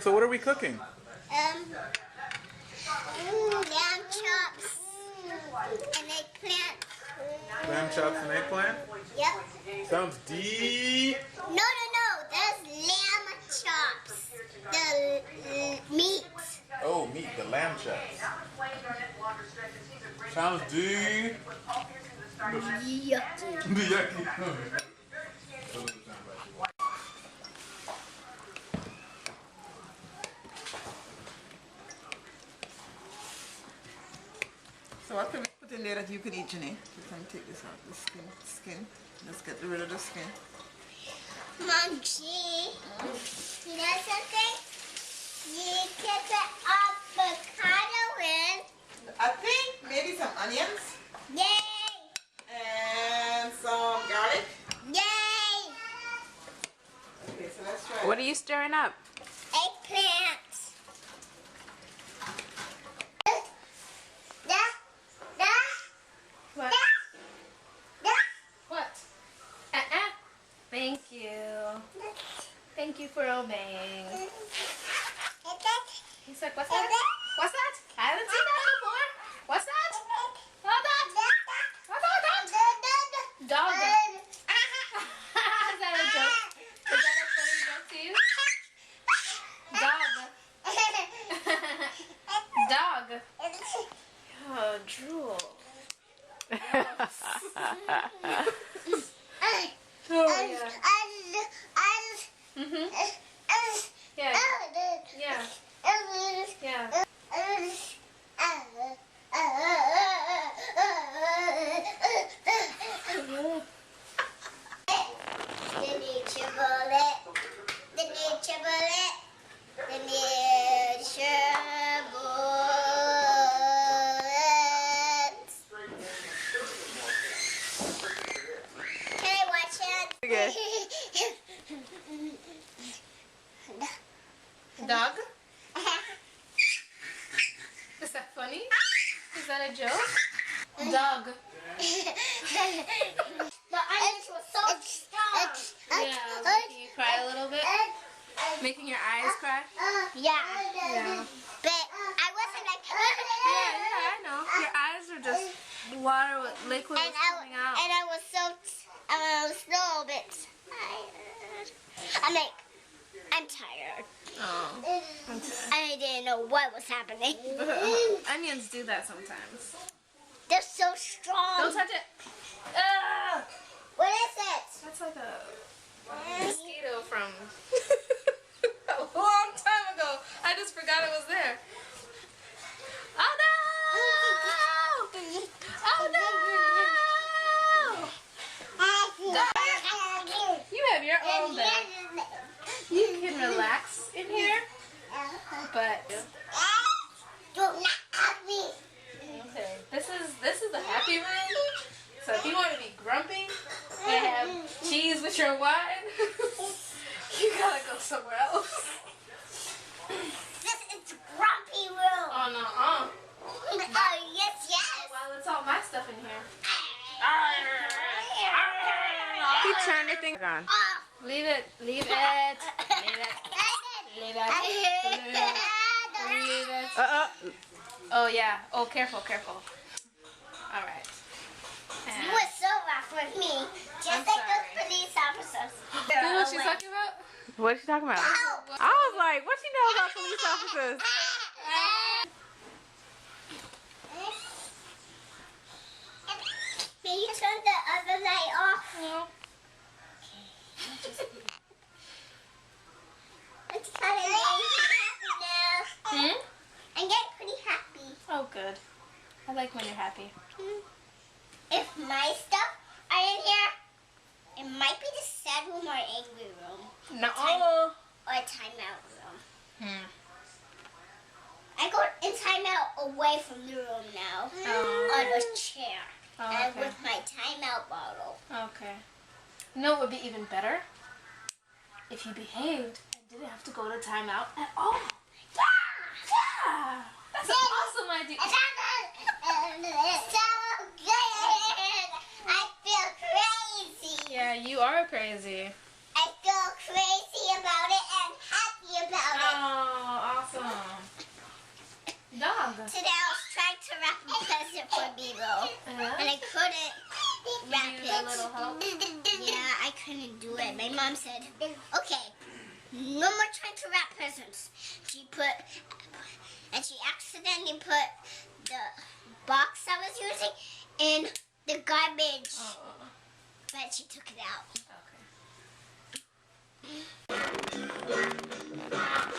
So what are we cooking? Lamb chops and eggplant. Lamb chops and eggplant? Yep. Sounds deep. No. That's lamb chops. The meat. Oh, meat, the lamb chops. Sounds deep. Yucky. Yucky. So what can we put in there that you can eat, Jenny? You can take this out, the skin. Let's get rid of the skin. Mom, G, you know something? You can put avocado in. I think maybe some onions Yay! and some garlic. Yay! Okay, so let's try What are you stirring up? Eggplant. What? What? Thank you. Thank you for obeying. He's like, what's that? What's that? I haven't seen that before. What's that? What's that? What's that? Dog. Is that a joke? Is that a funny joke to you? Dog. Dog. Oh, drool. Oh, yeah. Mm-hmm. Yeah. Yeah. Yeah. Dog? Is that funny? Is that a joke? Dog. The onions were so strong. Yeah, making you cry a little bit? Making your eyes cry? Yeah. Yeah. But I wasn't like. Yeah, I know. Your eyes are just water with liquid was coming out. And I was a little bit tired. I'm tired. Oh. I didn't know what was happening. Onions do that sometimes. They're so strong. Don't touch it. What is it? That's like a mosquito from a long time ago. I just forgot it was there. Oh no! Oh no! You have your own bed. You can relax in here, but Do not hug me. okay. This is a happy room. So if you want to be grumpy and have cheese with your wine, you gotta go somewhere else. This is grumpy room. Oh no, Yes. well, it's all my stuff in here. He turned the thing on. Leave it. Oh yeah. Oh, careful. All right. You were so rough with me. Just like those police officers. You know what she's talking about? What is she talking about? I was like, what she know about police officers? Can you turn the other light off? No. It's kind of happy now. I'm getting pretty happy. Oh, good. I like when you're happy. If my stuff are in here, it might be the sad room or angry room. No. Or a timeout room. I go in timeout away from the room now. On a chair. Oh, And okay. with my timeout bottle. Okay. You know what would be even better? If you behaved and didn't have to go to timeout at all. Yeah! That's an awesome idea. It's so good. I feel crazy. Yeah, you are crazy. I feel crazy about it and happy about it. Oh. dog. Today I was trying to wrap a present for Bebo, and I couldn't wrap Need a little help? Yeah, I couldn't do it. My mom said, okay, no more trying to wrap presents. She accidentally put the box I was using in the garbage, but she took it out. Okay.